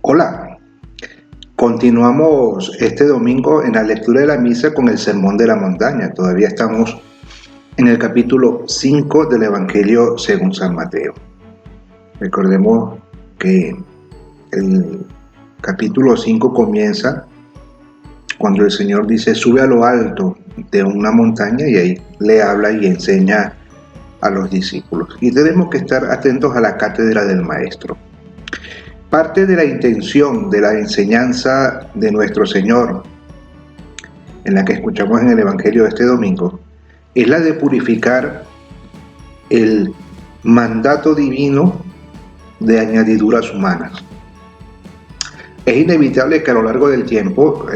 Hola, continuamos este domingo en la lectura de la misa con el Sermón de la Montaña. Todavía estamos en el capítulo 5 del Evangelio según San Mateo. Recordemos que el capítulo 5 comienza cuando el Señor dice sube a lo alto de una montaña y ahí le habla y enseña a los discípulos. Y tenemos que estar atentos a la cátedra del Maestro. Parte de la intención de la enseñanza de nuestro Señor, en la que escuchamos en el Evangelio de este domingo, es la de purificar el mandato divino de añadiduras humanas. Es inevitable que a lo largo del tiempo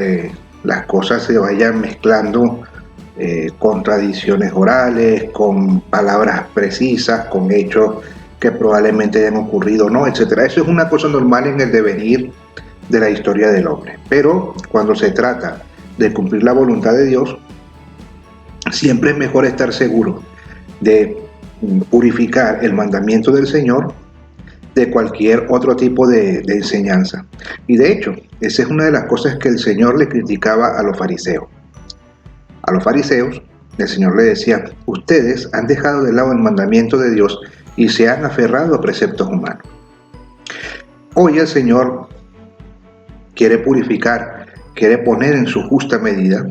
las cosas se vayan mezclando con tradiciones orales, con palabras precisas, con hechos que probablemente hayan ocurrido, ¿no? Etcétera. Eso es una cosa normal en el devenir de la historia del hombre. Pero cuando se trata de cumplir la voluntad de Dios, siempre es mejor estar seguro de purificar el mandamiento del Señor de cualquier otro tipo de enseñanza. Y de hecho, esa es una de las cosas que el Señor le criticaba a los fariseos. A los fariseos, el Señor le decía, ustedes han dejado de lado el mandamiento de Dios y se han aferrado a preceptos humanos. Hoy el Señor quiere purificar, quiere poner en su justa medida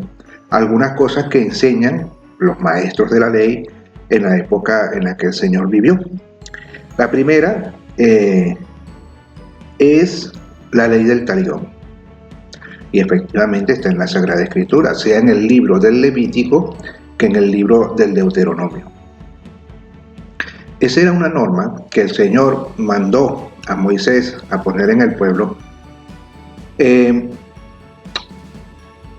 algunas cosas que enseñan los maestros de la ley en la época en la que el Señor vivió. La primera es la ley del talión. Y efectivamente está en la Sagrada Escritura, sea en el libro del Levítico que en el libro del Deuteronomio. Esa era una norma que el Señor mandó a Moisés a poner en el pueblo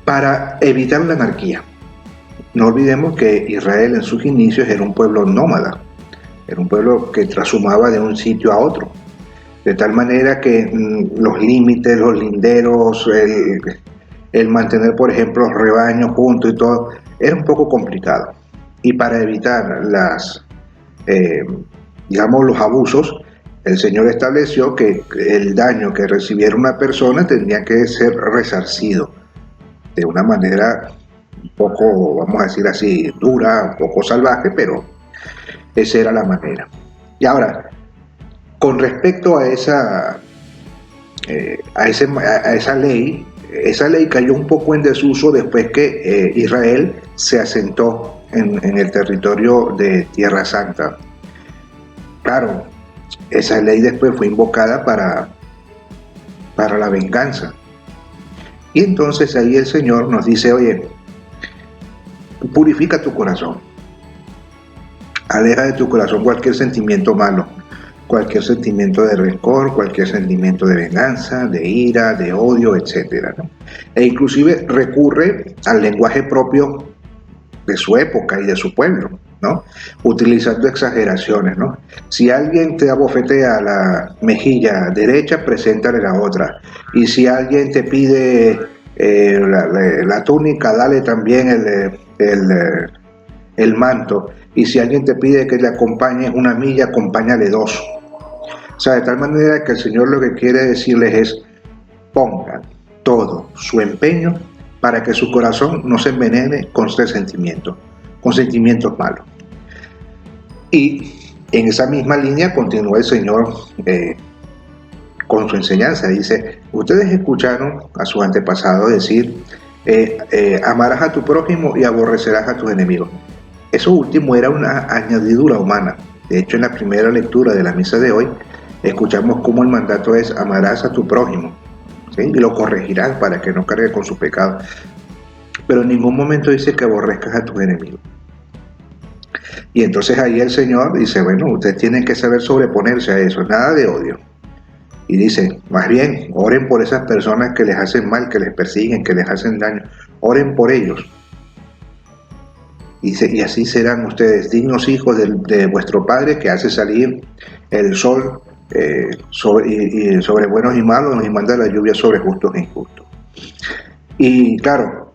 para evitar la anarquía. No olvidemos que Israel en sus inicios era un pueblo nómada, era un pueblo que trashumaba de un sitio a otro, de tal manera que los límites, los linderos, el mantener, por ejemplo, los rebaños juntos y todo, era un poco complicado. Y para evitar los abusos, el Señor estableció que el daño que recibiera una persona tenía que ser resarcido de una manera un poco, vamos a decir así, dura, un poco salvaje, pero esa era la manera. Y ahora, con respecto a esa ley, esa ley cayó un poco en desuso después que Israel se asentó en el territorio de Tierra Santa. Claro, esa ley después fue invocada para la venganza. Y entonces ahí el Señor nos dice, oye, purifica tu corazón. Aleja de tu corazón cualquier sentimiento malo, cualquier sentimiento de rencor, cualquier sentimiento de venganza, de ira, de odio, etc., ¿no? E inclusive recurre al lenguaje propio de su época y de su pueblo, ¿no? Utilizando exageraciones, ¿no? Si alguien te abofetea la mejilla derecha, preséntale la otra. Y si alguien te pide la túnica, dale también el manto. Y si alguien te pide que le acompañes una milla, acompáñale dos. O sea, de tal manera que el Señor lo que quiere decirles es, pongan todo su empeño para que su corazón no se envenene con sentimientos malos. Y en esa misma línea continúa el Señor con su enseñanza. Dice, ustedes escucharon a sus antepasados decir, amarás a tu prójimo y aborrecerás a tus enemigos. Eso último era una añadidura humana. De hecho, en la primera lectura de la misa de hoy, escuchamos cómo el mandato es amarás a tu prójimo, ¿sí? Y lo corregirás para que no cargue con su pecado. Pero en ningún momento dice que aborrezcas a tus enemigos. Y entonces ahí el Señor dice, bueno, ustedes tienen que saber sobreponerse a eso, nada de odio. Y dice, más bien, oren por esas personas que les hacen mal, que les persiguen, que les hacen daño. Oren por ellos. Y así serán ustedes dignos hijos de vuestro Padre que hace salir el sol sobre buenos y malos y manda la lluvia sobre justos e injustos. Y claro,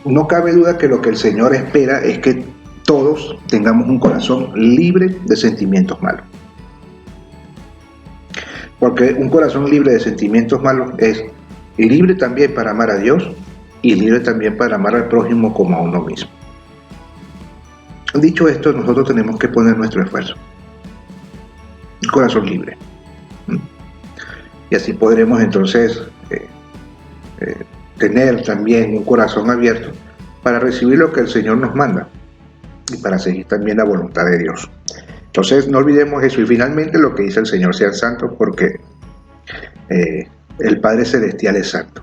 no cabe duda que lo que el Señor espera es que todos tengamos un corazón libre de sentimientos malos. Porque un corazón libre de sentimientos malos es libre también para amar a Dios y libre también para amar al prójimo como a uno mismo. Dicho esto, nosotros tenemos que poner nuestro esfuerzo. Un corazón libre. Y así podremos entonces tener también un corazón abierto para recibir lo que el Señor nos manda y para seguir también la voluntad de Dios. Entonces no olvidemos eso, y finalmente lo que dice el Señor: sean santos porque el Padre Celestial es santo,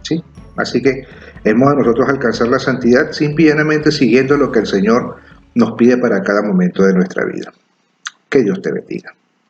¿sí? Así que hemos de nosotros alcanzar la santidad simplemente siguiendo lo que el Señor nos pide para cada momento de nuestra vida. Que Dios te bendiga.